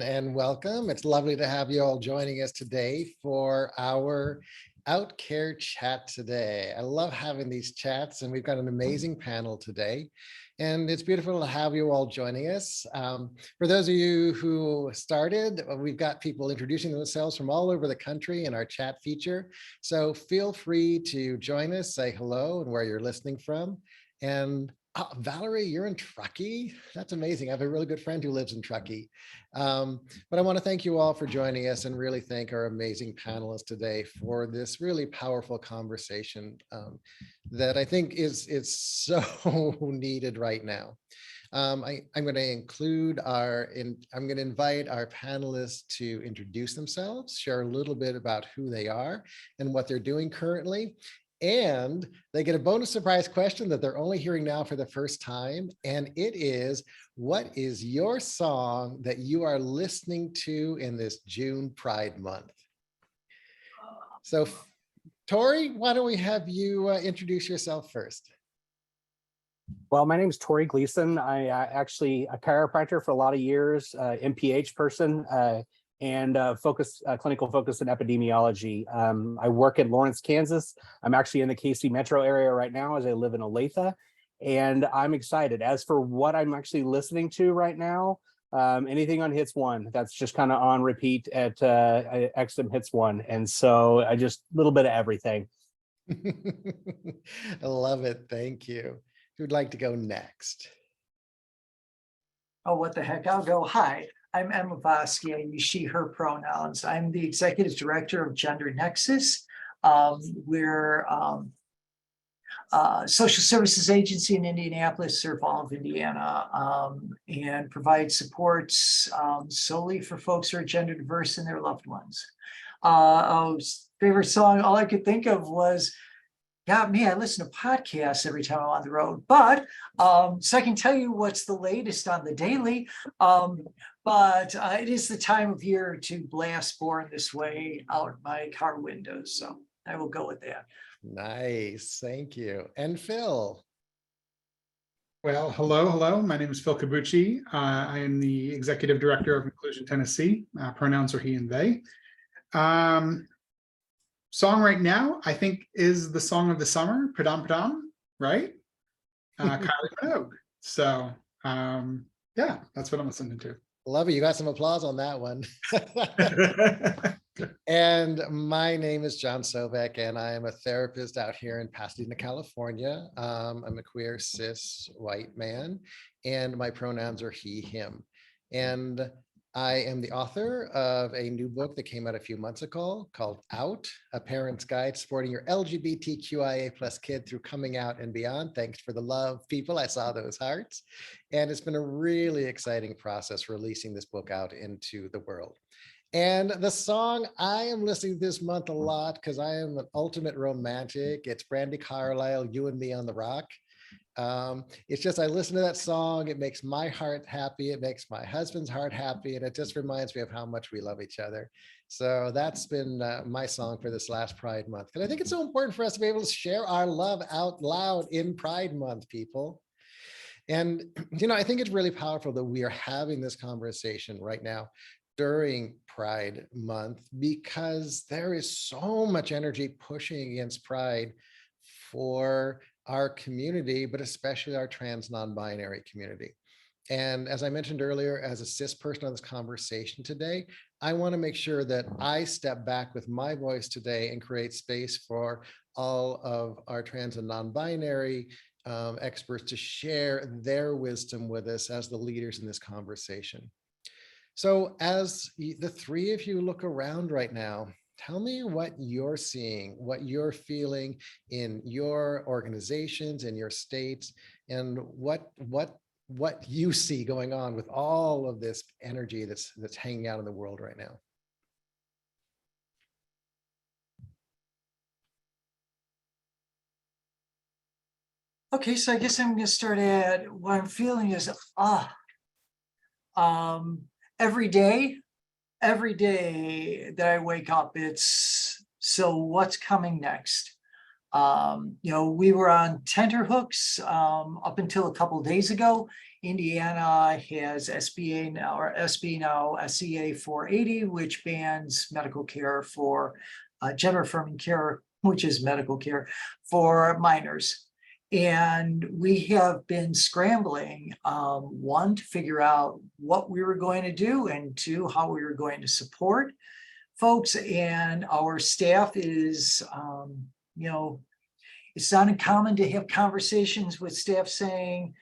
And welcome. It's lovely to have you all joining us today for our OutCare chat today. I love having these chats, and we've got an amazing panel today. And it's beautiful to have you all joining us. For those of you who started, we've got people introducing themselves from all over the country in our chat feature. So feel free to join us, say hello and where you're listening from. And Valerie, you're in Truckee? That's amazing. I have a really good friend who lives in Truckee. But I want to thank you all for joining us and really thank our amazing panelists today for this really powerful conversation that I think is so needed right now. I'm going to include I'm going to invite our panelists to introduce themselves, share a little bit about who they are and what they're doing currently. And they get a bonus surprise question that they're only hearing now for the first time. And it is, what is your song that you are listening to in this June Pride Month? So, Tori, why don't we have you introduce yourself first? Well, my name is Tori Gleason. I actually a chiropractor for a lot of years, MPH person, and clinical focus in epidemiology. I work in Lawrence, Kansas. I'm actually in the KC metro area right now as I live in Olathe, and I'm excited. As for what I'm actually listening to right now, anything on Hits One, that's just kind of on repeat at XM Hits One. And so I just a little bit of everything. I love it. Thank you. Who'd like to go next? Oh, what the heck? I'll go. Hi, I'm Emma Vosicky. I use she, her pronouns. I'm the Executive Director of GenderNexus. We're a social services agency in Indianapolis, serve all of Indiana, and provide supports solely for folks who are gender diverse and their loved ones. Favorite song, all I could think of was, got me, I listen to podcasts every time I'm on the road, but so I can tell you what's the latest on the daily, but it is the time of year to blast Born This Way out my car windows, so I will go with that. Nice, thank you. And Phil? Well, hello. My name is Phil Coubucci. I am the Executive Director of Inclusion Tennessee. Pronouns are he and they. Song right now, I think, is the song of the summer, Padam Padam, right? Kylie Minogue. So, yeah, that's what I'm listening to. Love it. You got some applause on that one. And my name is John Sovec, and I am a therapist out here in Pasadena, California. I'm a queer, cis, white man, and my pronouns are he, him. And I am the author of a new book that came out a few months ago called Out, A Parent's Guide Supporting Your LGBTQIA plus kid through coming out and beyond. Thanks for the love, people. I saw those hearts. And it's been a really exciting process releasing this book out into the world. And the song I am listening to this month a lot because I am an ultimate romantic. It's Brandi Carlile, You and Me on the Rock. It's just, I listen to that song, it makes my heart happy, it makes my husband's heart happy, and it just reminds me of how much we love each other. So that's been my song for this last Pride Month. And I think it's so important for us to be able to share our love out loud in Pride Month, people. And, you know, I think it's really powerful that we are having this conversation right now during Pride Month, because there is so much energy pushing against Pride for our community, but especially our trans non-binary community. And as I mentioned earlier, as a cis person on this conversation today, I want to make sure that I step back with my voice today and create space for all of our trans and non-binary experts to share their wisdom with us as the leaders in this conversation. So as the three of you look around right now, tell me what you're seeing, what you're feeling in your organizations, in your states, and what you see going on with all of this energy that's hanging out in the world right now. Okay, so I guess I'm going to start at what I'm feeling is every day that I wake up, it's, so what's coming next? You know, we were on tenterhooks up until a couple of days ago. Indiana has SBA now, or SB now, SCA 480, which bans medical care for gender affirming care, which is medical care for minors. And we have been scrambling, one, to figure out what we were going to do, and two, how we were going to support folks. And our staff is, you know, it's not uncommon to have conversations with staff saying,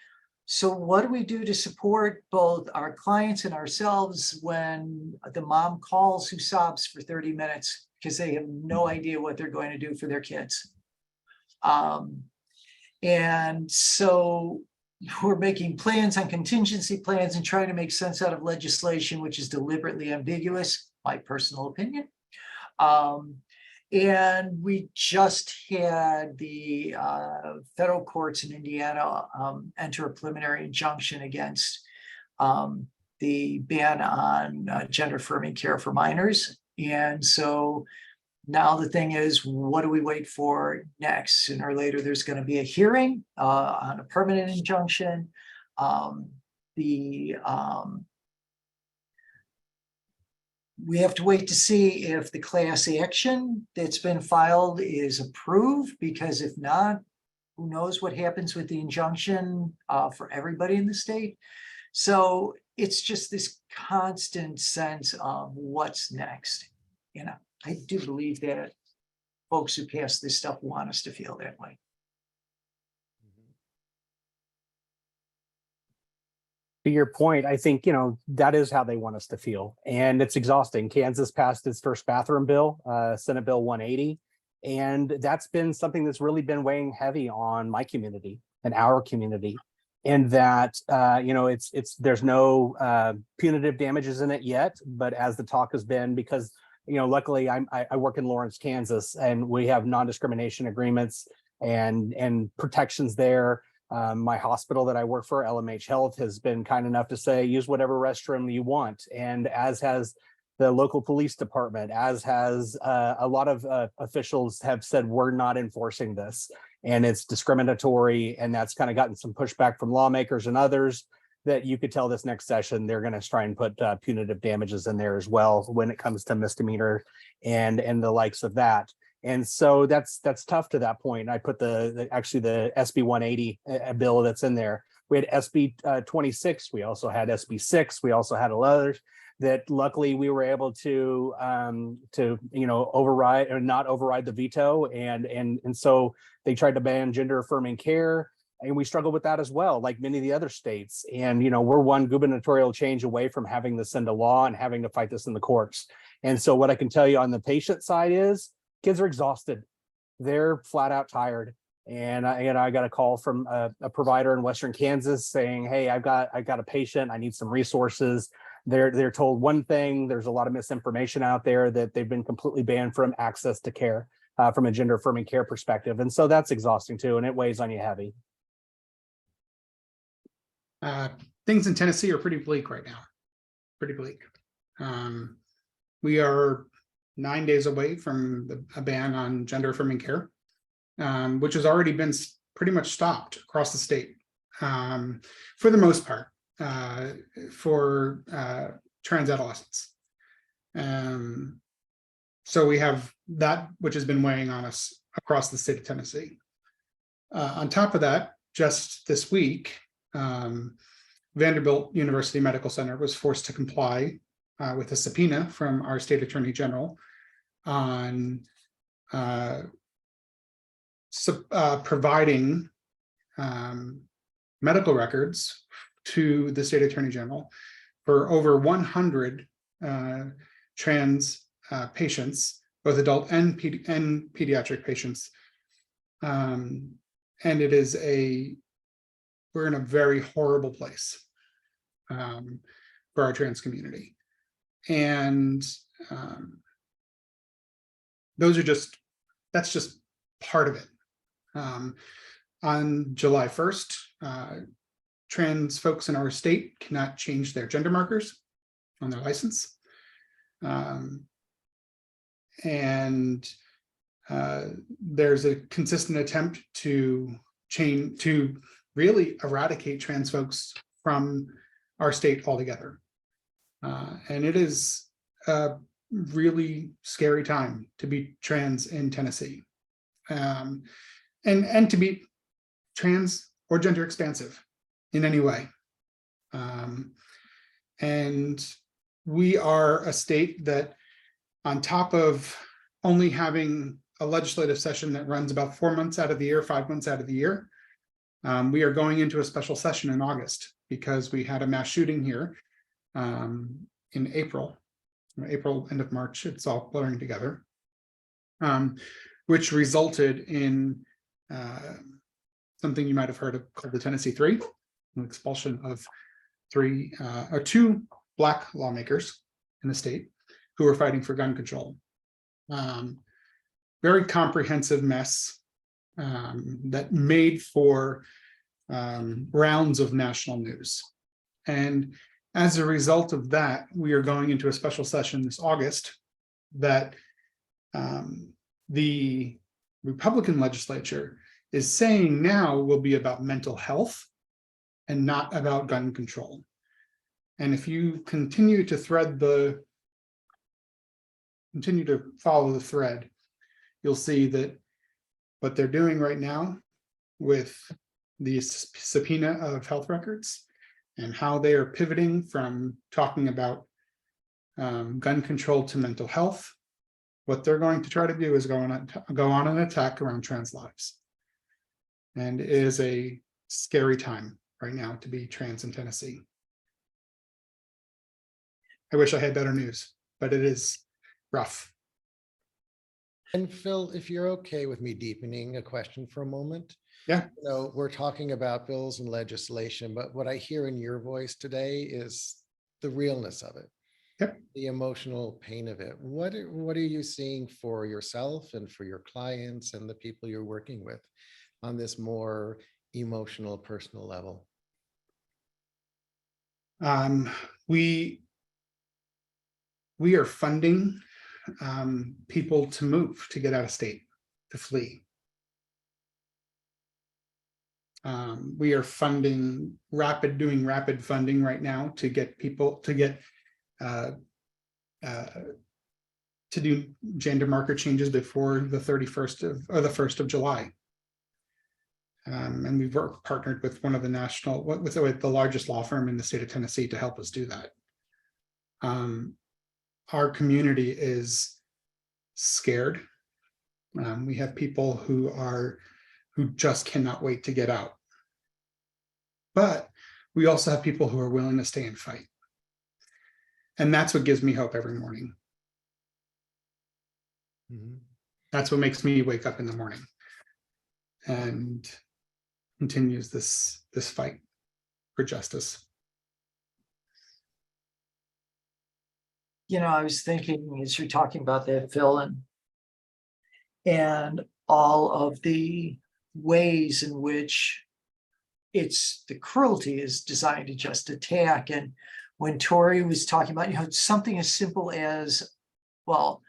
so what do we do to support both our clients and ourselves when the mom calls who sobs for 30 minutes because they have no idea what they're going to do for their kids? And so we're making plans on contingency plans and trying to make sense out of legislation, which is deliberately ambiguous, my personal opinion. And we just had the federal courts in Indiana enter a preliminary injunction against the ban on gender affirming care for minors. And so now the thing is, what do we wait for next? Sooner or later, there's going to be a hearing on a permanent injunction. We have to wait to see if the class action that's been filed is approved, because if not, who knows what happens with the injunction for everybody in the state. So it's just this constant sense of what's next. You know, I do believe that folks who pass this stuff want us to feel that way. To your point, I think, you know, that is how they want us to feel. And it's exhausting. Kansas passed its first bathroom bill, Senate Bill 180. And that's been something that's really been weighing heavy on my community and our community. And that, you know, there's no punitive damages in it yet. But as the talk has been, because, you know, luckily I work in Lawrence, Kansas, and we have non-discrimination agreements and protections there. My hospital that I work for, LMH Health, has been kind enough to say, use whatever restroom you want. And as has the local police department, as has a lot of officials have said, we're not enforcing this and it's discriminatory. And that's kind of gotten some pushback from lawmakers and others that you could tell this next session, they're going to try and put punitive damages in there as well when it comes to misdemeanor and the likes of that. And so that's tough to that point. I put actually the SB 180 bill that's in there. We had SB 26. We also had SB 6. We also had others that luckily we were able to you know, override or not override the veto. And so they tried to ban gender affirming care. And we struggle with that as well, like many of the other states. And, you know, we're one gubernatorial change away from having this into law and having to fight this in the courts. And so what I can tell you on the patient side is, kids are exhausted. They're flat out tired. And I got a call from a provider in Western Kansas saying, hey, I've got a patient, I need some resources. They're told one thing, there's a lot of misinformation out there that they've been completely banned from access to care from a gender affirming care perspective. And so that's exhausting too, and it weighs on you heavy. Things in Tennessee are pretty bleak right now, pretty bleak. We are 9 days away from a ban on gender affirming care, which has already been pretty much stopped across the state for the most part for trans adolescents. So we have that, which has been weighing on us across the state of Tennessee. On top of that, just this week, Vanderbilt University Medical Center was forced to comply with a subpoena from our state attorney general on providing medical records to the state attorney general for over 100 trans patients, both adult and pediatric patients. And it is we're in a very horrible place for our trans community. And that's just part of it. On July 1st, trans folks in our state cannot change their gender markers on their license. And there's a consistent attempt to really eradicate trans folks from our state altogether. And it is a really scary time to be trans in Tennessee, and to be trans or gender expansive in any way. And we are a state that, on top of only having a legislative session that runs about 4 months out of the year, 5 months out of the year, we are going into a special session in August because we had a mass shooting here in April, end of March. It's all blurring together, which resulted in something you might have heard of called the Tennessee Three, an expulsion of two Black lawmakers in the state who were fighting for gun control. Very comprehensive mess that made for rounds of national news. And as a result of that, we are going into a special session this August that the Republican legislature is saying now will be about mental health and not about gun control. And if you continue to follow the thread, you'll see that what they're doing right now with the subpoena of health records and how they are pivoting from talking about gun control to mental health, what they're going to try to do is go on an attack around trans lives. And it is a scary time right now to be trans in Tennessee. I wish I had better news, but it is rough. And Phil, if you're okay with me deepening a question for a moment. Yeah. You know, we're talking about bills and legislation, but what I hear in your voice today is the realness of it. Yep. The emotional pain of it. What are you seeing for yourself and for your clients and the people you're working with on this more emotional, personal level? We are funding people to move, to get out of state, to flee. We are funding doing rapid funding right now to get people to do gender marker changes before the 31st or the 1st of July. And we've partnered with one of the with the largest law firm in the state of Tennessee to help us do that. Our community is scared. We have people who just cannot wait to get out. But we also have people who are willing to stay and fight. And that's what gives me hope every morning. Mm-hmm. That's what makes me wake up in the morning and continues this fight for justice. You know, I was thinking as you're talking about that, Phil, and all of the ways in which the cruelty is designed to just attack. And when Tori was talking about, you know, something as simple as, well,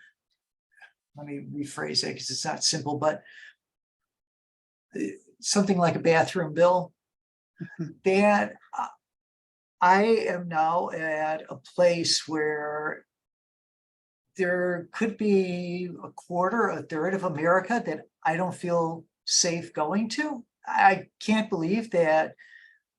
let me rephrase it because it's not simple, but something like a bathroom bill, that I am now at a place where there could be a quarter, a third of America that I don't feel safe going to. I can't believe that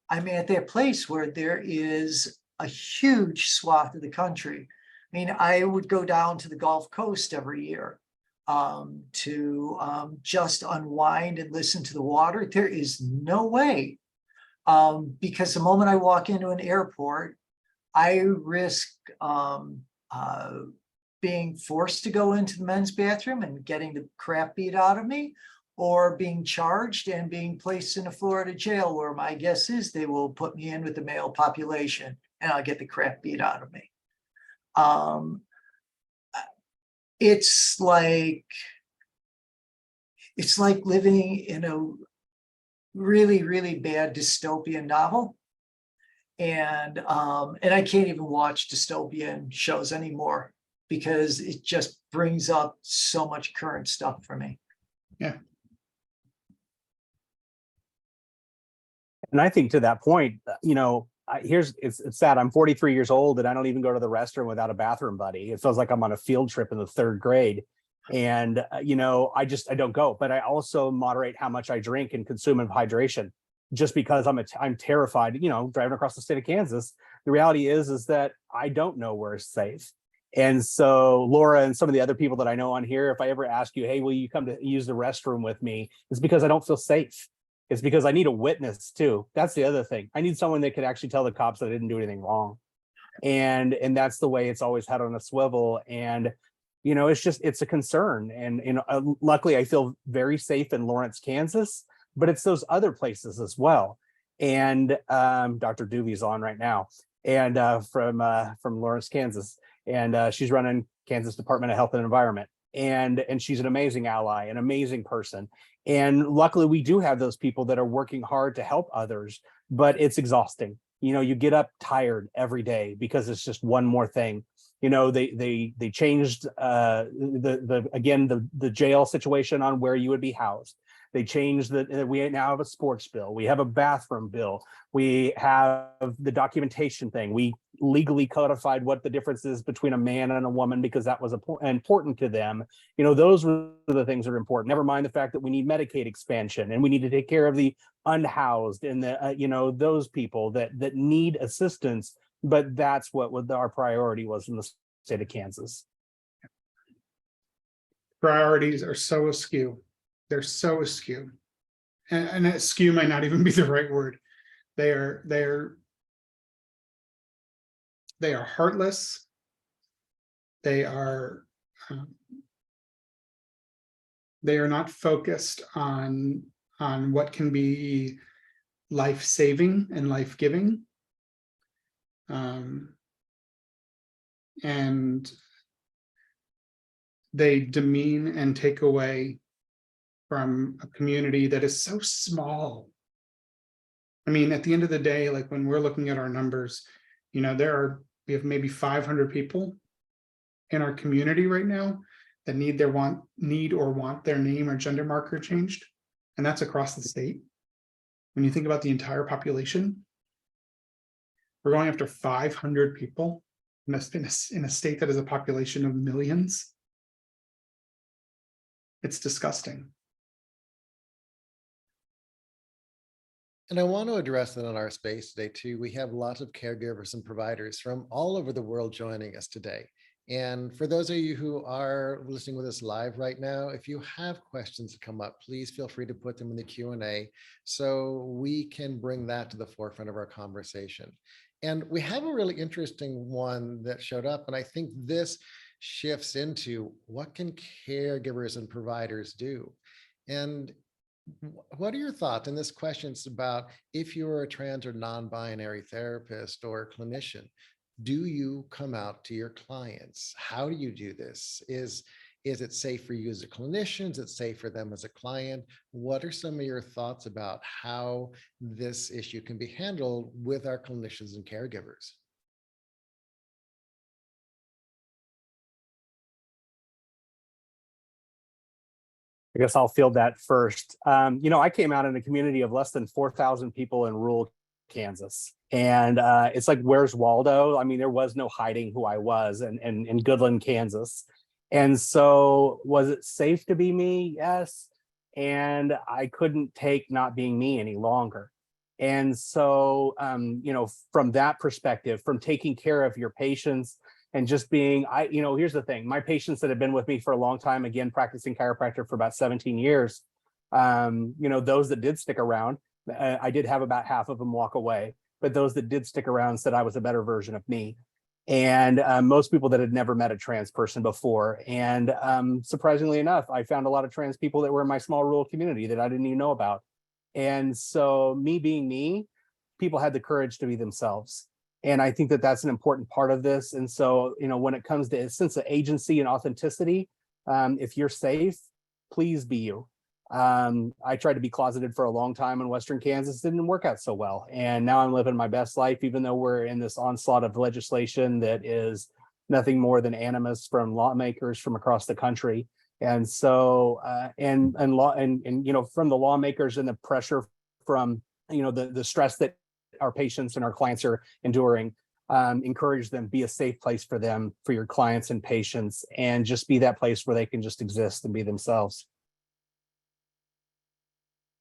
I'm at that place where there is a huge swath of the country. I mean, I would go down to the Gulf Coast every year to just unwind and listen to the water. There is no way, because the moment I walk into an airport, I risk being forced to go into the men's bathroom and getting the crap beat out of me, or being charged and being placed in a Florida jail where my guess is they will put me in with the male population and I'll get the crap beat out of me. It's like living in a really, really bad dystopian novel. And I can't even watch dystopian shows anymore. because it just brings up so much current stuff for me. Yeah. And I think to that point, it's sad. I'm 43 years old and I don't even go to the restroom without a bathroom buddy. It feels like I'm on a field trip in the 3rd grade. And, I don't go, but I also moderate how much I drink and consume of hydration, just because I'm terrified, driving across the state of Kansas. The reality is that I don't know where it's safe. And so Laura and some of the other people that I know on here, if I ever ask you, hey, will you come to use the restroom with me? It's because I don't feel safe. It's because I need a witness too. That's the other thing. I need someone that could actually tell the cops that I didn't do anything wrong. And that's the way it's always had on a swivel. And, it's a concern. And, luckily I feel very safe in Lawrence, Kansas, but it's those other places as well. And Dr. Doobie's on right now, and from Lawrence, Kansas. And she's running Kansas Department of Health and Environment. And she's an amazing ally, an amazing person. And luckily we do have those people that are working hard to help others, but it's exhausting. You get up tired every day because it's just one more thing. They changed the jail situation on where you would be housed. They changed we now have a sports bill. We have a bathroom bill. We have the documentation thing. We legally codified what the difference is between a man and a woman because that was important to them. Those were the things that are important. Never mind the fact that we need Medicaid expansion and we need to take care of the unhoused and the those people that need assistance. But that's what our priority was in the state of Kansas. Priorities are so askew. They're so askew, and askew might not even be the right word. They are heartless. They are not focused on what can be life-saving and life-giving. And they demean and take away from a community that is so small. I mean, at the end of the day, like when we're looking at our numbers, we have maybe 500 people in our community right now that need or want their name or gender marker changed. And that's across the state. When you think about the entire population, we're going after 500 people in a state that is a population of millions. It's disgusting. And I want to address that in our space today too. We have lots of caregivers and providers from all over the world joining us today. And for those of you who are listening with us live right now, if you have questions that come up, please feel free to put them in the Q&A so we can bring that to the forefront of our conversation. And we have a really interesting one that showed up, and I think this shifts into what can caregivers and providers do? And what are your thoughts? And this question is about if you're a trans or non-binary therapist or clinician, do you come out to your clients? How do you do this? Is it safe for you as a clinician? Is it safe for them as a client? What are some of your thoughts about how this issue can be handled with our clinicians and caregivers? I guess I'll field that first. I came out in a community of less than 4,000 people in rural Kansas. And it's like, where's Waldo? I mean, there was no hiding who I was in Goodland, Kansas. And so was it safe to be me? Yes. And I couldn't take not being me any longer. And so, from that perspective, from taking care of your patients and just being, here's the thing, my patients that have been with me for a long time, again, practicing chiropractor for about 17 years, those that did stick around, I did have about half of them walk away, but those that did stick around said I was a better version of me. And most people that had never met a trans person before. And surprisingly enough, I found a lot of trans people that were in my small rural community that I didn't even know about. And so me being me, people had the courage to be themselves. And I think that that's an important part of this. And so, when it comes to a sense of agency and authenticity, if you're safe, please be you. I tried to be closeted for a long time in Western Kansas, didn't work out so well. And now I'm living my best life, even though we're in this onslaught of legislation that is nothing more than animus from lawmakers from across the country. And so, and from the lawmakers and the pressure from, the stress that our patients and our clients are enduring, encourage them, be a safe place for them, for your clients and patients, and just be that place where they can just exist and be themselves.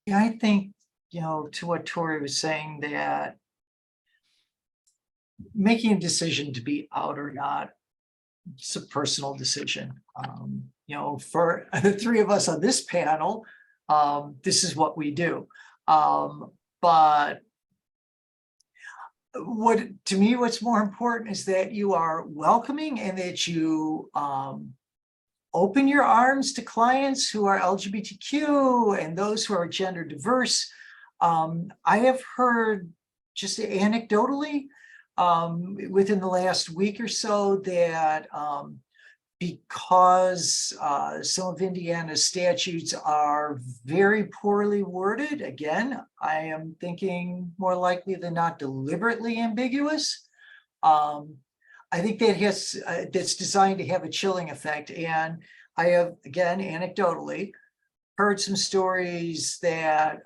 Yeah, I think, to what Tori was saying, that making a decision to be out or not, it's a personal decision. For the three of us on this panel, this is what we do. But to me, what's more important is that you are welcoming and that you open your arms to clients who are LGBTQ and those who are gender diverse. I have heard, just anecdotally, within the last week or so, that because some of Indiana's statutes are very poorly worded, again, I am thinking more likely than not deliberately ambiguous. I think that that's designed to have a chilling effect. And I have, again, anecdotally, heard some stories that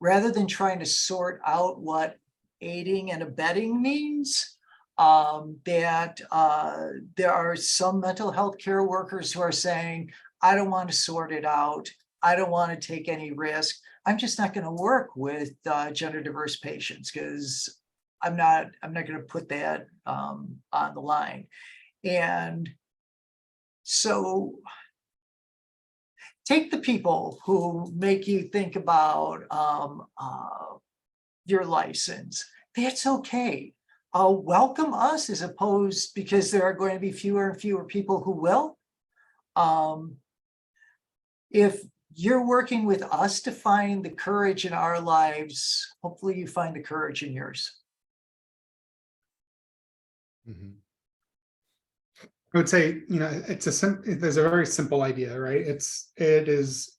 rather than trying to sort out what aiding and abetting means, that there are some mental health care workers who are saying, I don't want to sort it out. I don't want to take any risk. I'm just not going to work with gender diverse patients because I'm not going to put that on the line. And so take the people who make you think about your license. That's okay. Welcome us, as opposed, because there are going to be fewer and fewer people who will. If you're working with us to find the courage in our lives, hopefully you find the courage in yours. Mm-hmm. I would say, there's a very simple idea, right? It is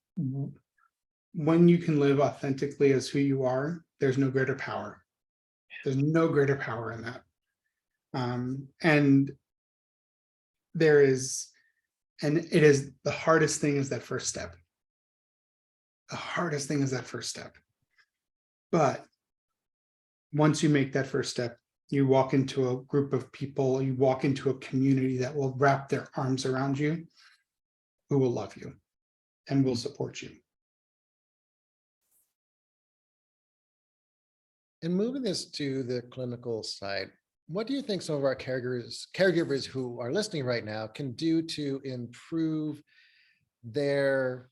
when you can live authentically as who you are, there's no greater power. There's no greater power in that. And there is, and it is the hardest thing is that first step. The hardest thing is that first step. But once you make that first step, you walk into a group of people, you walk into a community that will wrap their arms around you, who will love you and will support you. And moving this to the clinical side, what do you think some of our caregivers who are listening right now can do to improve their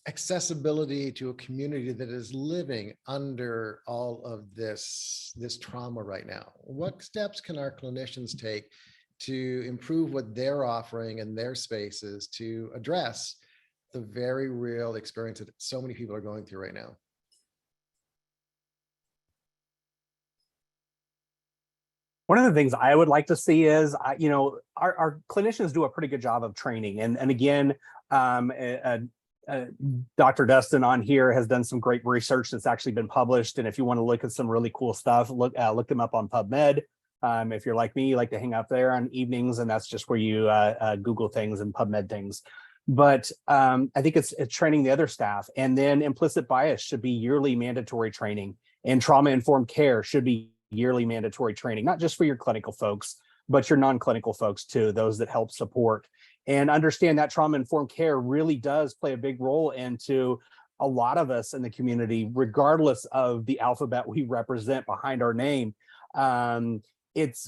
accessibility to a community that is living under all of this trauma right now? What steps can our clinicians take to improve what they're offering in their spaces to address the very real experience that so many people are going through right now? One of the things I would like to see is, our clinicians do a pretty good job of training. And again, Dr. Dustin on here has done some great research that's actually been published. And if you want to look at some really cool stuff, look them up on PubMed. If you're like me, you like to hang out there on evenings, and that's just where you Google things and PubMed things. But I think it's training the other staff. And then implicit bias should be yearly mandatory training, and trauma-informed care should be yearly mandatory training, not just for your clinical folks, but your non-clinical folks too, those that help support. And understand that trauma-informed care really does play a big role into a lot of us in the community, regardless of the alphabet we represent behind our name.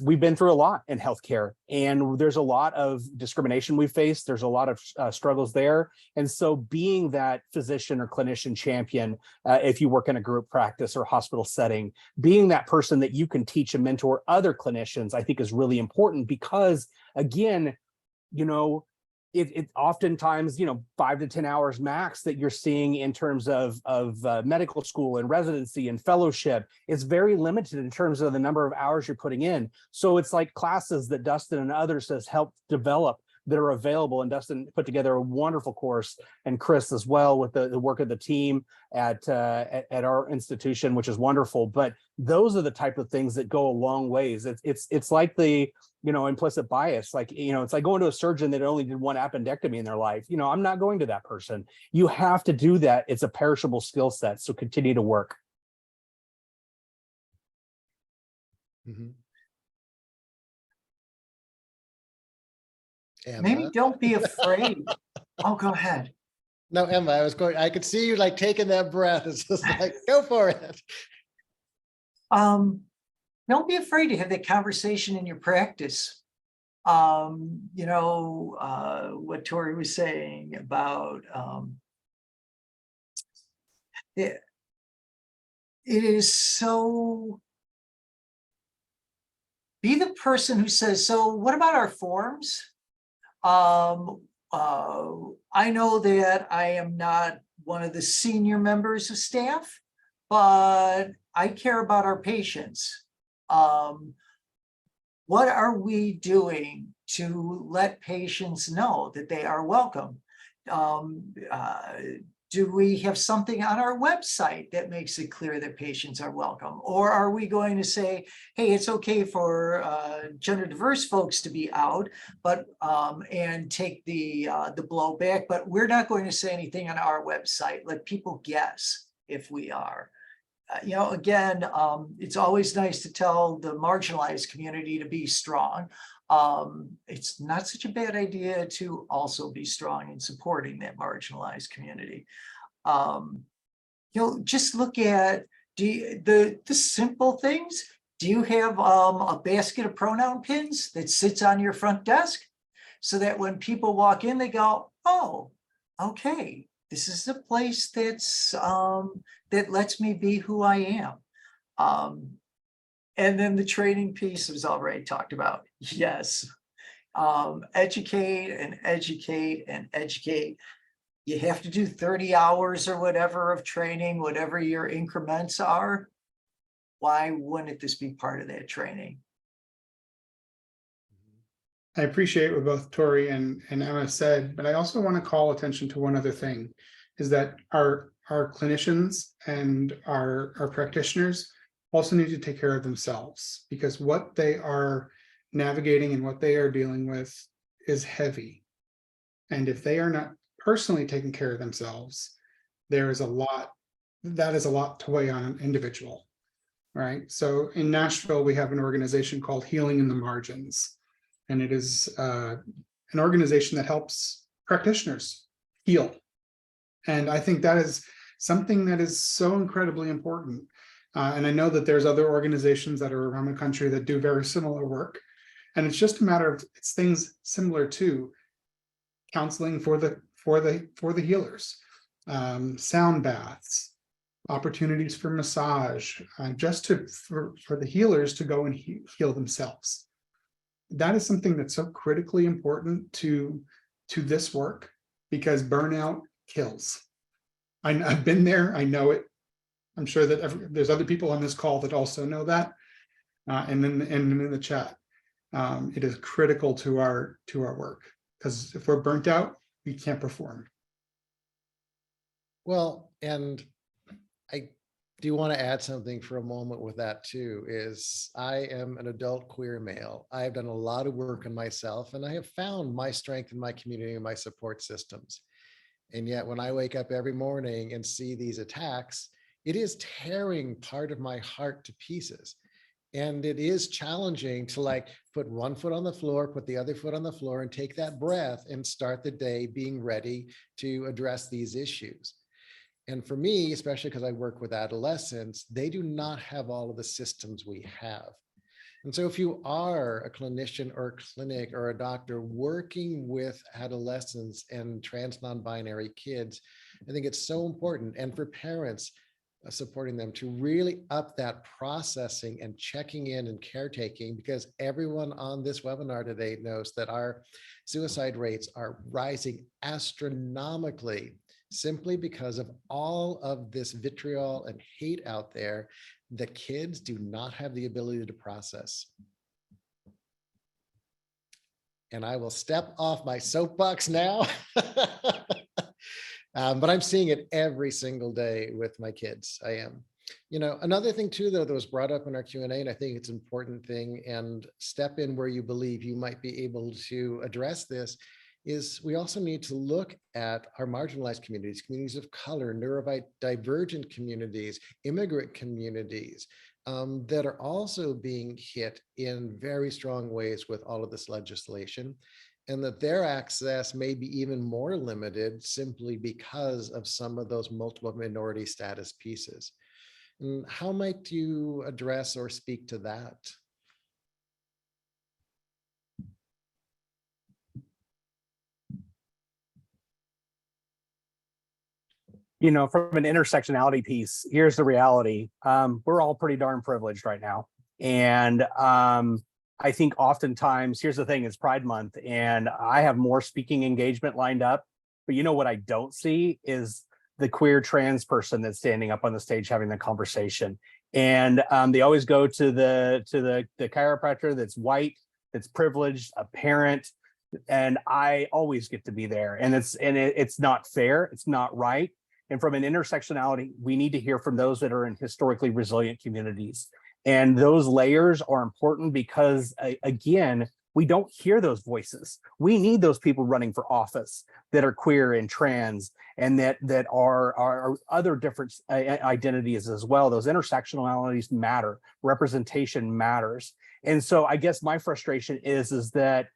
We've been through a lot in healthcare, and there's a lot of discrimination we face. There's a lot of struggles there. And so being that physician or clinician champion, if you work in a group practice or hospital setting, being that person that you can teach and mentor other clinicians, I think is really important, because again, it oftentimes, 5 to 10 hours max that you're seeing in terms of medical school and residency and fellowship. It's very limited in terms of the number of hours you're putting in. So it's like classes that Dustin and others has helped develop that are available. And Dustin put together a wonderful course, and Chris as well, with the work of the team at our institution, which is wonderful. But those are the type of things that go a long ways. It's like the, implicit bias. Like, it's like going to a surgeon that only did one appendectomy in their life. I'm not going to that person. You have to do that. It's a perishable skill set. So continue to work. Maybe don't be afraid. Oh, go ahead. No, Emma, I could see you like taking that breath. It's just like, go for it. Don't be afraid to have that conversation in your practice. What Tori was saying about it is so, be the person who says, so what about our forms? I know that I am not one of the senior members of staff, but I care about our patients. What are we doing to let patients know that they are welcome? Do we have something on our website that makes it clear that patients are welcome? Or are we going to say, hey, it's okay for gender diverse folks to be out, but and take the blowback, but we're not going to say anything on our website. Let people guess if we are. Again, it's always nice to tell the marginalized community to be strong. It's not such a bad idea to also be strong in supporting that marginalized community. Just look at the simple things. Do you have a basket of pronoun pins that sits on your front desk so that when people walk in, they go, oh, okay, this is a place that's that lets me be who I am. And then the training piece was already talked about. Yes. Educate and educate and educate. You have to do 30 hours or whatever of training, whatever your increments are. Why wouldn't this be part of that training? I appreciate what both Tori and Emma said, but I also want to call attention to one other thing, is that our clinicians and our practitioners also need to take care of themselves, because what they are navigating and what they are dealing with is heavy. And if they are not personally taking care of themselves, that is a lot to weigh on an individual, right? So in Nashville, we have an organization called Healing in the Margins, and it is an organization that helps practitioners heal. And I think that is something that is so incredibly important. And I know that there's other organizations that are around the country that do very similar work. And it's just a matter of, it's things similar to counseling for the healers, sound baths, opportunities for massage, just for the healers to go and heal themselves. That is something that's so critically important to this work, because burnout kills. I've been there, I know it. I'm sure that there's other people on this call that also know that, and in the chat. It is critical to our work, because if we're burnt out, we can't perform. Well, and I do want to add something for a moment with that too, is I am an adult queer male. I've done a lot of work on myself, and I have found my strength in my community and my support systems. And yet when I wake up every morning and see these attacks, it is tearing part of my heart to pieces. And it is challenging to like put one foot on the floor, put the other foot on the floor, and take that breath and start the day being ready to address these issues. And for me, especially because I work with adolescents, they do not have all of the systems we have. And so if you are a clinician or a clinic or a doctor working with adolescents and trans non-binary kids, I think it's so important. And for parents, supporting them to really up that processing and checking in and caretaking, because everyone on this webinar today knows that our suicide rates are rising astronomically simply because of all of this vitriol and hate out there that kids do not have the ability to process. And I will step off my soapbox now. But I'm seeing it every single day with my kids. I am. Another thing too, though, that was brought up in our Q&A, and I think it's an important thing, and step in where you believe you might be able to address this, is we also need to look at our marginalized communities, communities of color, neurodivergent communities, immigrant communities, that are also being hit in very strong ways with all of this legislation, and that their access may be even more limited simply because of some of those multiple minority status pieces. And how might you address or speak to that? From an intersectionality piece, here's the reality. We're all pretty darn privileged right now. And I think oftentimes, here's the thing, it's Pride Month, and I have more speaking engagement lined up. But what I don't see is the queer trans person that's standing up on the stage having the conversation. And they always go to the chiropractor that's white, that's privileged, a parent, and I always get to be there. And it's not fair, it's not right. And from an intersectionality, we need to hear from those that are in historically resilient communities. And those layers are important because, again, we don't hear those voices. We need those people running for office that are queer and trans and that are other different identities as well. Those intersectionalities matter. Representation matters. And so I guess my frustration is that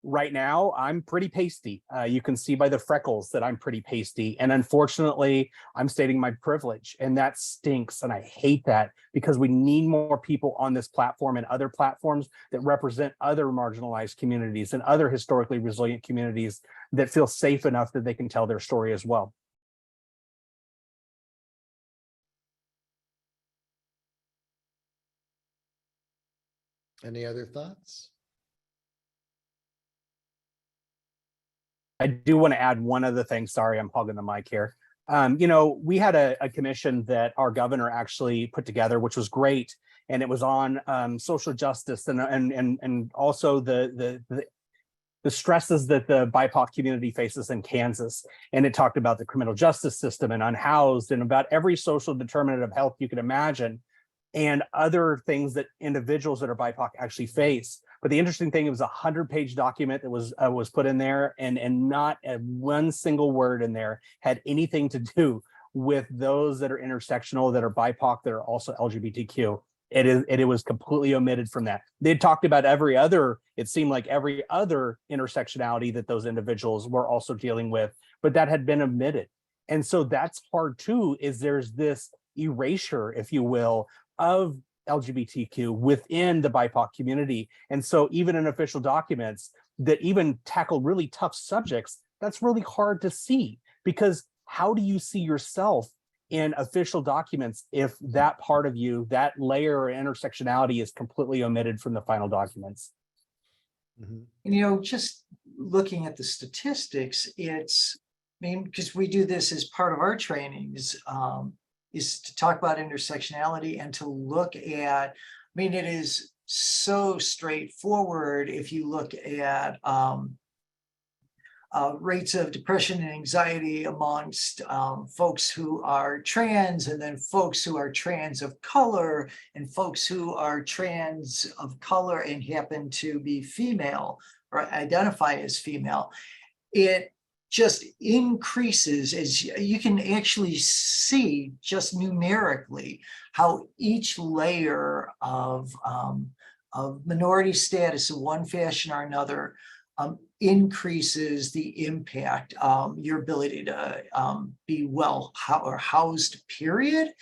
right now, I'm pretty pasty. You can see by the freckles that I'm pretty pasty. And unfortunately, I'm stating my privilege, and that stinks. And I hate that because we need more people on this platform and other platforms that represent other marginalized communities and other historically resilient communities that feel safe enough that they can tell their story as well. Any other thoughts? I do want to add one other thing. Sorry, I'm hogging the mic here. We had a commission that our governor actually put together, which was great, and it was on social justice and also the stresses that the BIPOC community faces in Kansas. And it talked about the criminal justice system and unhoused and about every social determinant of health you could imagine, and other things that individuals that are BIPOC actually face. But the interesting thing, it was a 100-page document that was put in there, and not one single word in there had anything to do with those that are intersectional, that are BIPOC, that are also LGBTQ. It was completely omitted from that. They talked about it seemed like every other intersectionality that those individuals were also dealing with, but that had been omitted. And so that's hard too, is there's this erasure, if you will, of LGBTQ within the BIPOC community. And so even in official documents that even tackle really tough subjects, that's really hard to see, because how do you see yourself in official documents if that part of you, that layer or intersectionality, is completely omitted from the final documents? Mm-hmm. Just looking at the statistics, because we do this as part of our trainings, is to talk about intersectionality and to look at, it is so straightforward if you look at rates of depression and anxiety amongst folks who are trans, and then folks who are trans of color, and folks who are trans of color and happen to be female or identify as female. It just increases, as you can actually see just numerically, how each layer of minority status in one fashion or another increases the impact, your ability to be well or housed, period,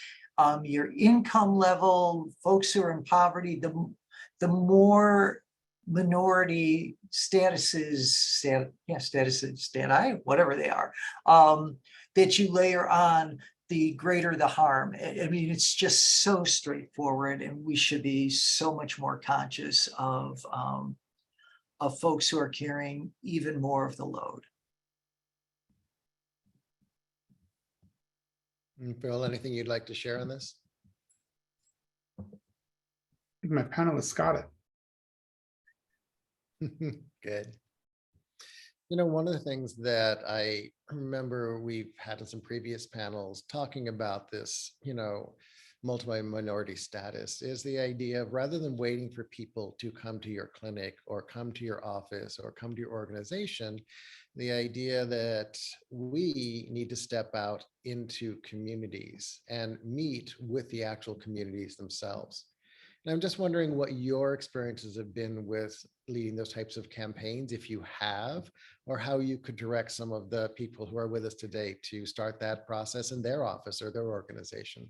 your income level, folks who are in poverty, the more minority statuses, whatever they are, that you layer on, the greater the harm. It's just so straightforward, and we should be so much more conscious of folks who are carrying even more of the load. Phil, anything you'd like to share on this? I think my panelists got it. Good. One of the things that I remember we've had in some previous panels talking about this, multi-minority status is the idea of, rather than waiting for people to come to your clinic or come to your office or come to your organization, the idea that we need to step out into communities and meet with the actual communities themselves. And I'm just wondering what your experiences have been with leading those types of campaigns, if you have, or how you could direct some of the people who are with us today to start that process in their office or their organization.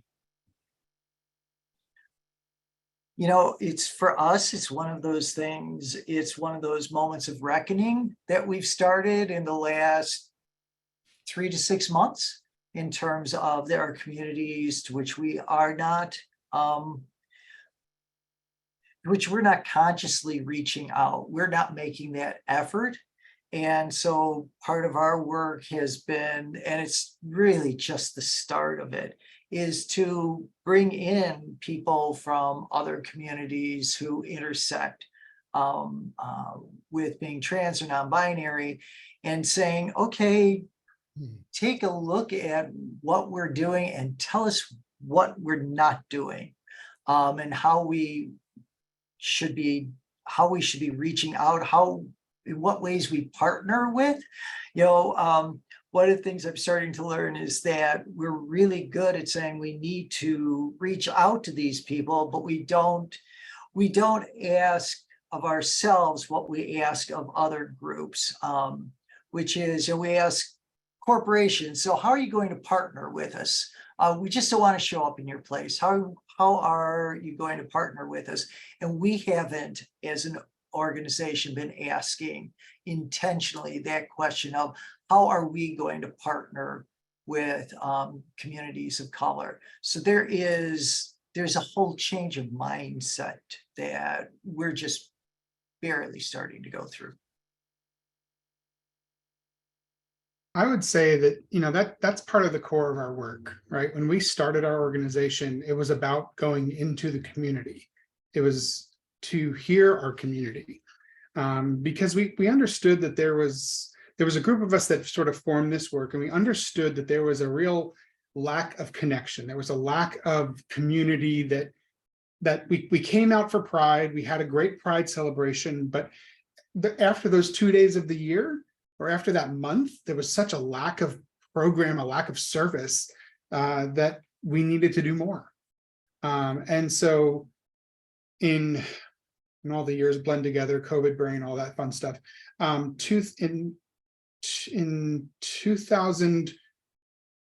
It's for us, it's one of those things, it's one of those moments of reckoning that we've started in the last 3 to 6 months in terms of there are communities to which we are not, which we're not consciously reaching out. We're not making that effort. And so part of our work has been, and it's really just the start of it, is to bring in people from other communities who intersect with being trans or non-binary, and saying, okay, take a look at what we're doing and tell us what we're not doing, and how we should be reaching out, in what ways we partner with. One of the things I'm starting to learn is that we're really good at saying we need to reach out to these people, but we don't ask of ourselves what we ask of other groups, which is, we ask corporations, so how are you going to partner with us? We just don't want to show up in your place. How are you going to partner with us? And we haven't, as an organization, been asking intentionally that question of how are we going to partner with communities of color. So there's a whole change of mindset that we're just barely starting to go through. I would say that, that's part of the core of our work, right? When we started our organization, it was about going into the community. It was to hear our community, because we understood that there was a group of us that sort of formed this work, and we understood that there was a real lack of connection. There was a lack of community, that we came out for Pride. We had a great Pride celebration, but after those 2 days of the year, or after that month, there was such a lack of program, a lack of service, that we needed to do more. And so in all the years blend together, COVID brain, all that fun stuff. In 2000,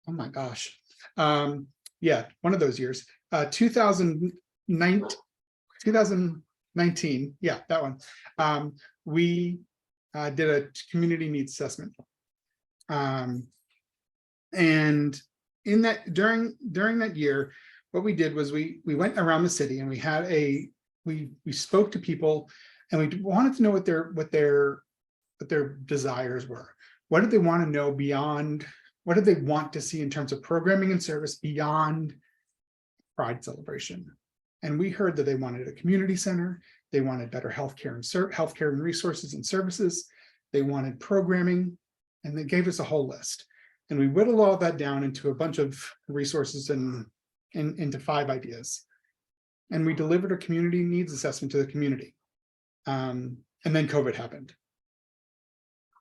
oh my gosh, yeah, one of those years, 2019, yeah, that one. We did a community needs assessment, and in that during that year, what we did was we went around the city, and we spoke to people, and we wanted to know what their desires were. What did they want to know beyond? What did they want to see in terms of programming and service beyond Pride celebration? And we heard that they wanted a community center. They wanted better healthcare and resources and services. They wanted programming, and they gave us a whole list. And we whittled all that down into a bunch of resources and into 5 ideas. And we delivered a community needs assessment to the community. And then COVID happened.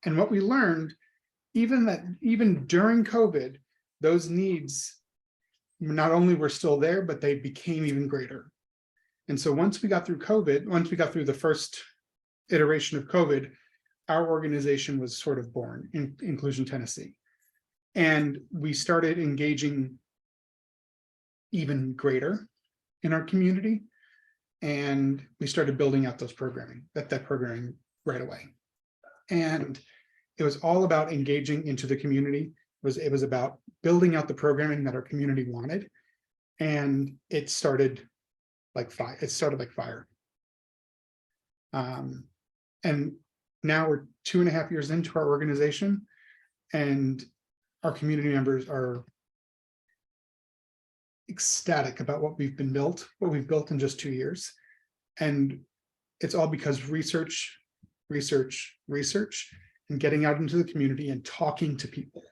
And what we learned, even during COVID, those needs not only were still there, but they became even greater. And so once we got through COVID, once we got through the first iteration of COVID, our organization was sort of born in Inclusion Tennessee. And we started engaging even greater in our community. And we started building out those programming, that programming right away. And it was all about engaging into the community. It was about building out the programming that our community wanted. And it started like fire. And now we're 2.5 years into our organization, and our community members are ecstatic about what we've built in just 2 years. And it's all because research, and getting out into the community and talking to people.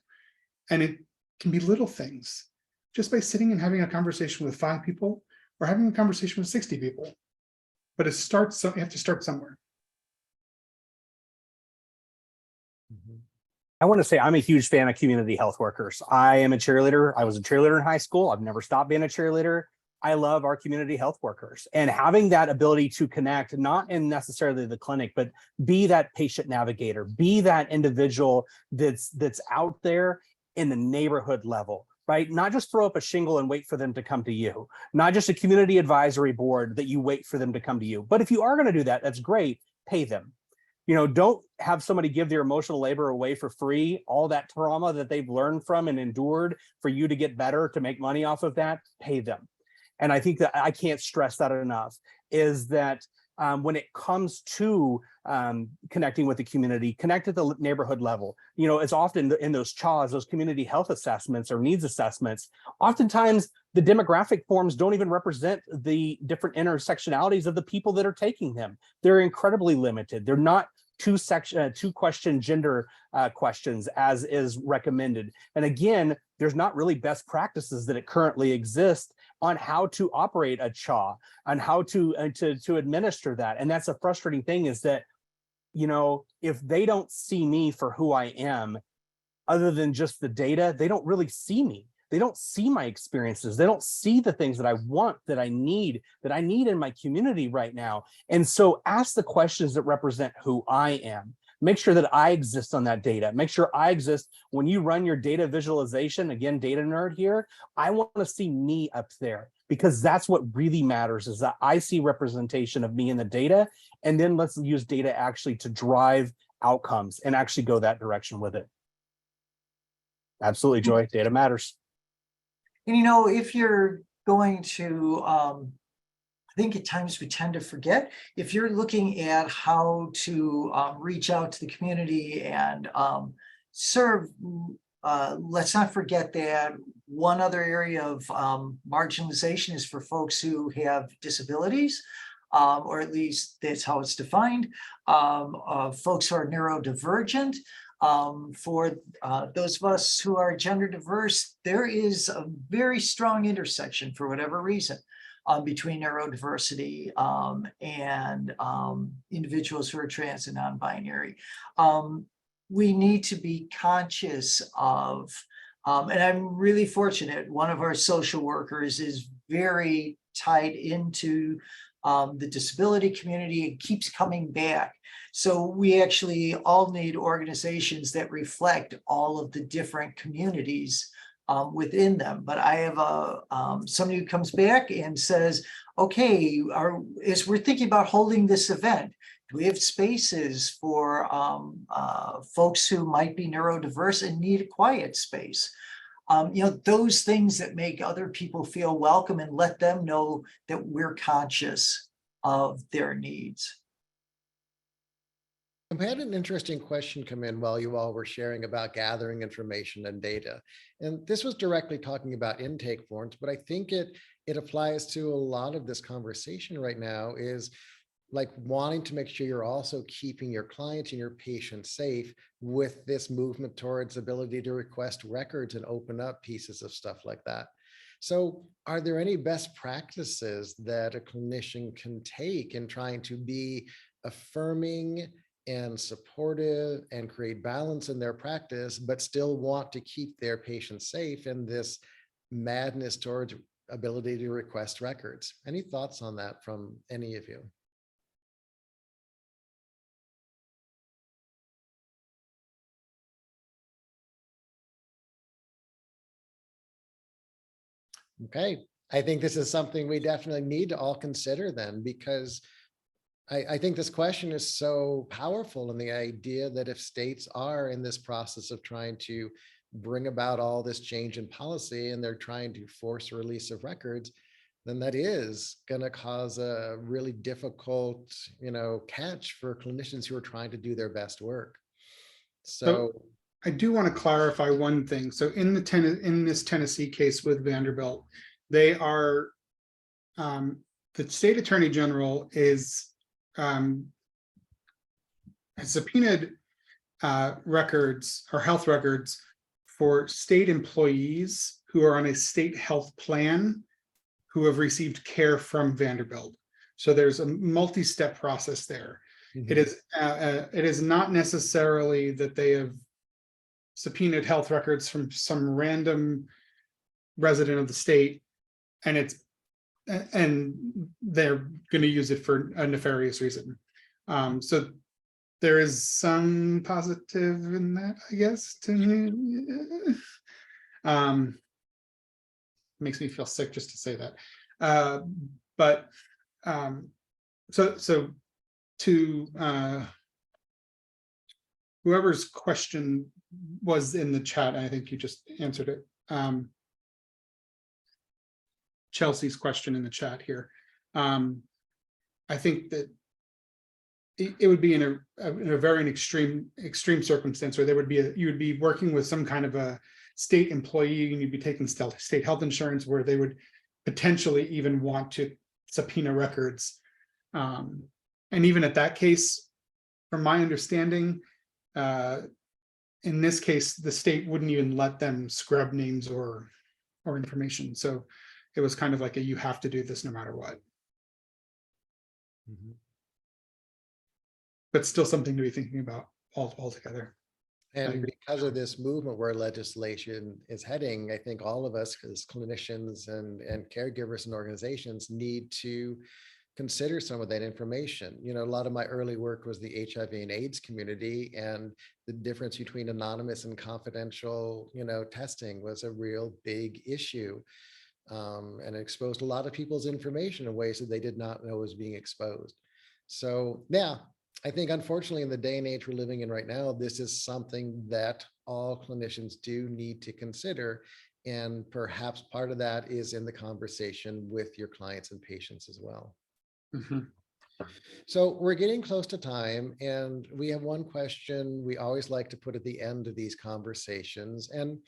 And it can be little things, just by sitting and having a conversation with 5 people or having a conversation with 60 people. But it starts, you have to start somewhere. I want to say I'm a huge fan of community health workers. I am a cheerleader. I was a cheerleader in high school. I've never stopped being a cheerleader. I love our community health workers, and having that ability to connect, not in necessarily the clinic, but be that patient navigator, be that individual that's out there in the neighborhood level, right? Not just throw up a shingle and wait for them to come to you, not just a community advisory board that you wait for them to come to you. But if you are going to do that, that's great. Pay them. You know, don't have somebody give their emotional labor away for free, all that trauma that they've learned from and endured for you to get better, to make money off of that. Pay them. And I think that I can't stress that enough, is that when it comes to connecting with the community, connect at the neighborhood level. You know, it's often in those CHAWs, those community health assessments or needs assessments, oftentimes the demographic forms don't even represent the different intersectionalities of the people that are taking them. They're incredibly limited. They're not two question gender questions as is recommended. And again, there's not really best practices that it currently exist on how to operate a CHAW, on how to administer that. And that's a frustrating thing, is that, you know, if they don't see me for who I am, other than just the data, they don't really see me. They don't see my experiences. They don't see the things that I want, that I need in my community right now. And so ask the questions that represent who I am. Make sure that I exist on that data. Make sure I exist when you run your data visualization. Again, data nerd here. I want to see me up there, because that's what really matters, is that I see representation of me in the data. And then let's use data actually to drive outcomes and actually go that direction with it. Absolutely, Joy. Data matters. And, you know, if you're going to, I think at times we tend to forget, if you're looking at how to reach out to the community and serve, let's not forget that one other area of marginalization is for folks who have disabilities, or at least that's how it's defined, folks who are neurodivergent. For those of us who are gender diverse, there is a very strong intersection, for whatever reason, between neurodiversity and individuals who are trans and non-binary. We need to be conscious of, and I'm really fortunate, one of our social workers is very tied into the disability community. It keeps coming back. So we actually all need organizations that reflect all of the different communities within them. But I have somebody who comes back and says, okay, as we're thinking about holding this event, do we have spaces for folks who might be neurodiverse and need a quiet space? You know, those things that make other people feel welcome and let them know that we're conscious of their needs. We had an interesting question come in while you all were sharing about gathering information and data. And this was directly talking about intake forms, but I think it applies to a lot of this conversation right now, is like wanting to make sure you're also keeping your clients and your patients safe with this movement towards ability to request records and open up pieces of stuff like that. So are there any best practices that a clinician can take in trying to be affirming and supportive and create balance in their practice, but still want to keep their patients safe in this madness towards ability to request records? Any thoughts on that from any of you? Okay, I think this is something we definitely need to all consider then, because I think this question is so powerful, and the idea that if states are in this process of trying to bring about all this change in policy and they're trying to force a release of records, then that is going to cause a really difficult, you know, catch for clinicians who are trying to do their best work. So I do want to clarify one thing. So in this Tennessee case with Vanderbilt, they are the state attorney general has subpoenaed records or health records for state employees who are on a state health plan who have received care from Vanderbilt. So there's a multi-step process there. Mhm. It is not necessarily that they have subpoenaed health records from some random resident of the state, and they're going to use it for a nefarious reason. So there is some positive in that, I guess. To me, makes me feel sick just to say that. But so to whoever's question was in the chat, I think you just answered it. Chelsea's question in the chat here. I think that it would be in a very extreme circumstance where there would be you would be working with some kind of a state employee, and you'd be taking state health insurance, where they would potentially even want to subpoena records. And even at that case, from my understanding, in this case, the state wouldn't even let them scrub names or information. So it was kind of like you have to do this no matter what. Mhm. But still something to be thinking about altogether. And because of this movement where legislation is heading, I think all of us as clinicians and caregivers and organizations need to consider some of that information. You know, a lot of my early work was the HIV and AIDS community, and the difference between anonymous and confidential, testing was a real big issue. And it exposed a lot of people's information in ways that they did not know was being exposed. So yeah, I think unfortunately in the day and age we're living in right now, this is something that all clinicians do need to consider. And perhaps part of that is in the conversation with your clients and patients as well. Mm-hmm. So we're getting close to time, and we have one question we always like to put at the end of these conversations. And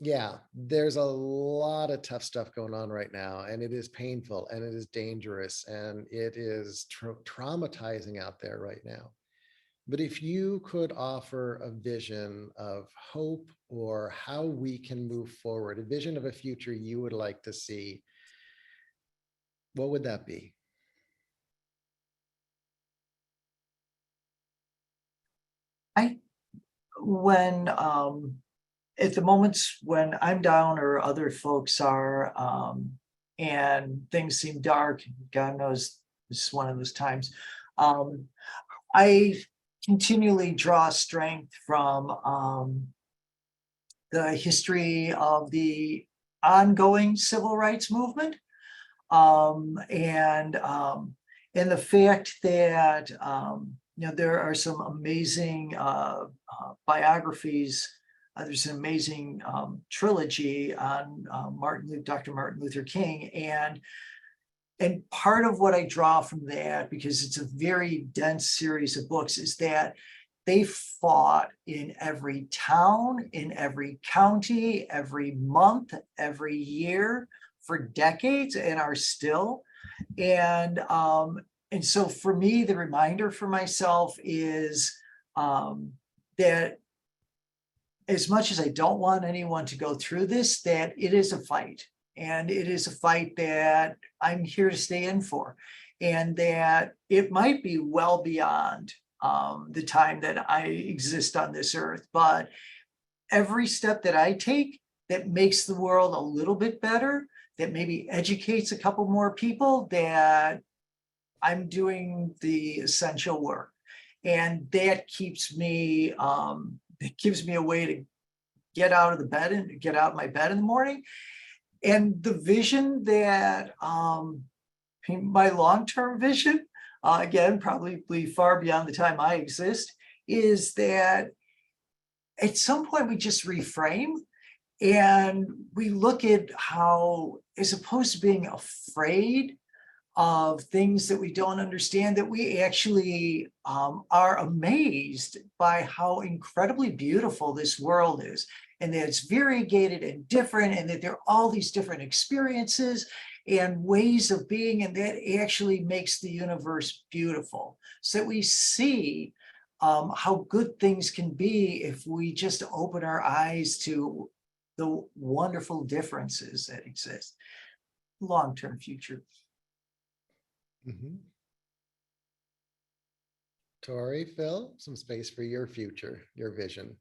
yeah, there's a lot of tough stuff going on right now, and it is painful and it is dangerous and it is traumatizing out there right now. But if you could offer a vision of hope or how we can move forward, a vision of a future you would like to see, what would that be? When at the moments when I'm down or other folks are, and things seem dark, God knows this is one of those times, I continually draw strength from the history of the ongoing civil rights movement, and the fact that there are some amazing biographies. There's an amazing trilogy on Dr. Martin Luther King, and part of what I draw from that, because it's a very dense series of books, is that they fought in every town, in every county, every month, every year for decades, and are still. And so for me, the reminder for myself is that as much as I don't want anyone to go through this, that it is a fight, and it is a fight that I'm here to stay in for, and that it might be well beyond the time that I exist on this earth. But every step that I take that makes the world a little bit better, that maybe educates a couple more people, that I'm doing the essential work. And that keeps me, it gives me a way to get out of the bed and get out of my bed in the morning. And the vision that, my long-term vision, again, probably far beyond the time I exist, is that at some point we just reframe and we look at how, as opposed to being afraid of things that we don't understand, that we actually are amazed by how incredibly beautiful this world is, and that it's variegated and different, and that there are all these different experiences and ways of being, and that actually makes the universe beautiful. So that we see how good things can be if we just open our eyes to the wonderful differences that exist. Long-term future. Mhm. Tori, Phil, some space for your future, your vision.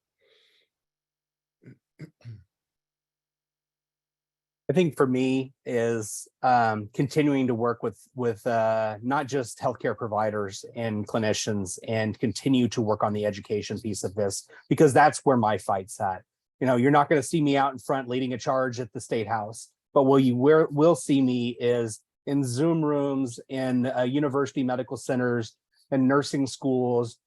I think for me is continuing to work with not just healthcare providers and clinicians, and continue to work on the education piece of this, because that's where my fight's at. You know, you're not going to see me out in front leading a charge at the State House, but where you will see me is in Zoom rooms, in university medical centers and nursing schools,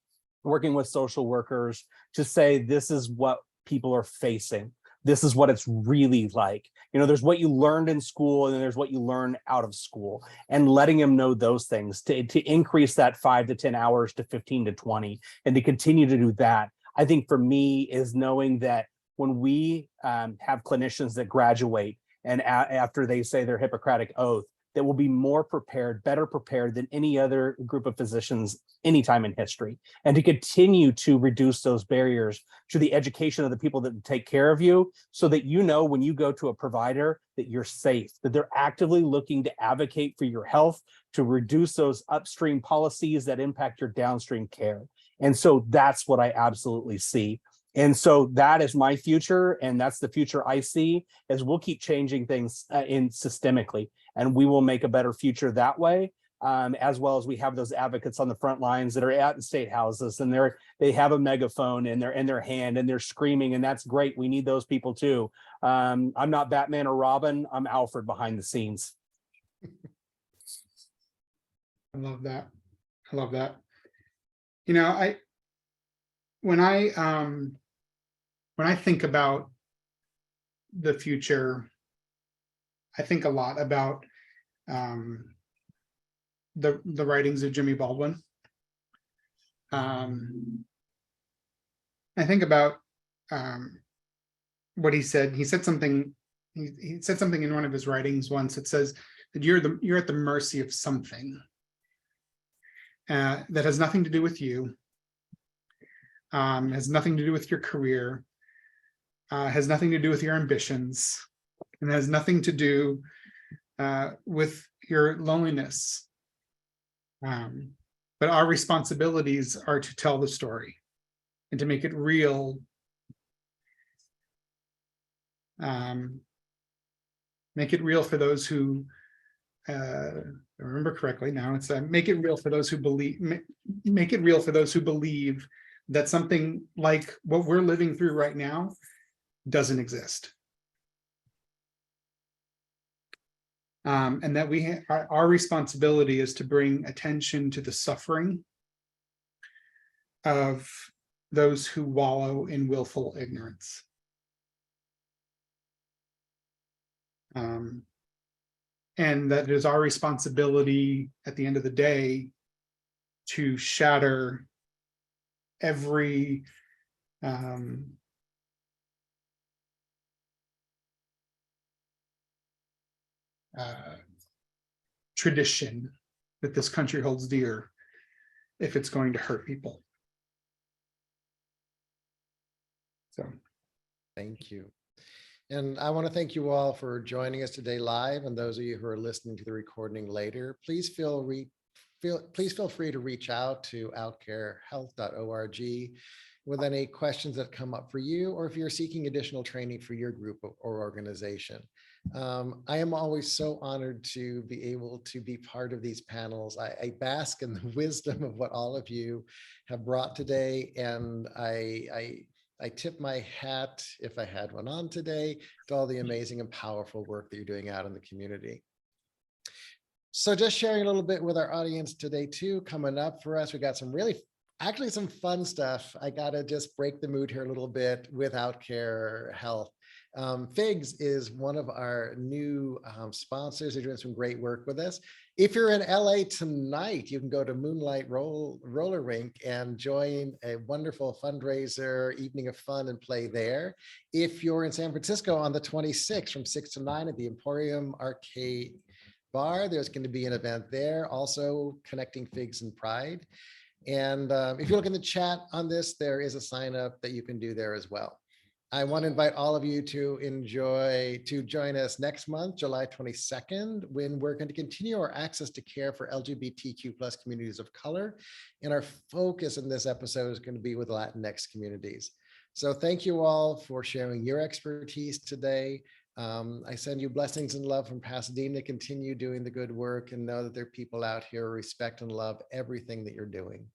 working with social workers to say, this is what people are facing. This is what it's really like. You know, there's what you learned in school and then there's what you learn out of school, and letting them know those things to increase that 5 to 10 hours to 15 to 20, and to continue to do that. I think for me is knowing that when we have clinicians that graduate and after they say their Hippocratic oath, that will be more prepared, better prepared than any other group of physicians anytime in history, and to continue to reduce those barriers to the education of the people that take care of you, so that you know when you go to a provider that you're safe, that they're actively looking to advocate for your health, to reduce those upstream policies that impact your downstream care. And so that's what I absolutely see. And so that is my future, and that's the future I see, as we'll keep changing things in systemically, and we will make a better future that way, as well as we have those advocates on the front lines that are at the state houses, and they have a megaphone in their hand and they're screaming, and that's great. We need those people too. I'm not Batman or Robin. I'm Alfred behind the scenes. I love that. I love that. You know, when I think about the future, I think a lot about the writings of Jimmy Baldwin. I think about what he said. He said something. He said something in one of his writings once. It says that you're at the mercy of something that has nothing to do with you, has nothing to do with your career, has nothing to do with your ambitions, and has nothing to do with your loneliness. But our responsibilities are to tell the story and to make it real. Make it real for those who, if I remember correctly now, it's make it real for those who believe, make it real for those who believe that something like what we're living through right now doesn't exist. And that our responsibility is to bring attention to the suffering of those who wallow in willful ignorance. And that it is our responsibility at the end of the day to shatter every tradition that this country holds dear if it's going to hurt people. So Thank you. And I want to thank you all for joining us today live, and those of you who are listening to the recording later, please feel free to reach out to outcarehealth.org with any questions that come up for you, or if you're seeking additional training for your group or organization. I am always so honored to be able to be part of these panels. I bask in the wisdom of what all of you have brought today, and I tip my hat, if I had one on today, to all the amazing and powerful work that you're doing out in the community. So just sharing a little bit with our audience today too, coming up for us, we got some actually some fun stuff. I gotta just break the mood here a little bit with OutCare Health. FIGS is one of our new sponsors. They're doing some great work with us. If you're in LA tonight, you can go to Moonlight Roller Rink and join a wonderful fundraiser, evening of fun and play there. If you're in San Francisco on the 26th from 6 to 9 at the Emporium Arcade Bar, there's going to be an event there, also connecting FIGS and Pride. And if you look in the chat on this, there is a sign up that you can do there as well. I want to invite all of you to join us next month, July 22nd, when we're going to continue our access to care for LGBTQ plus communities of color. And our focus in this episode is going to be with Latinx communities. So thank you all for sharing your expertise today. I send you blessings and love from Pasadena. Continue doing the good work and know that there are people out here who respect and love everything that you're doing.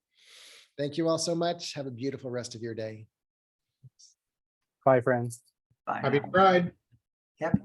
Thank you all so much. Have a beautiful rest of your day. Bye, friends. Bye Happy now. Pride. Happy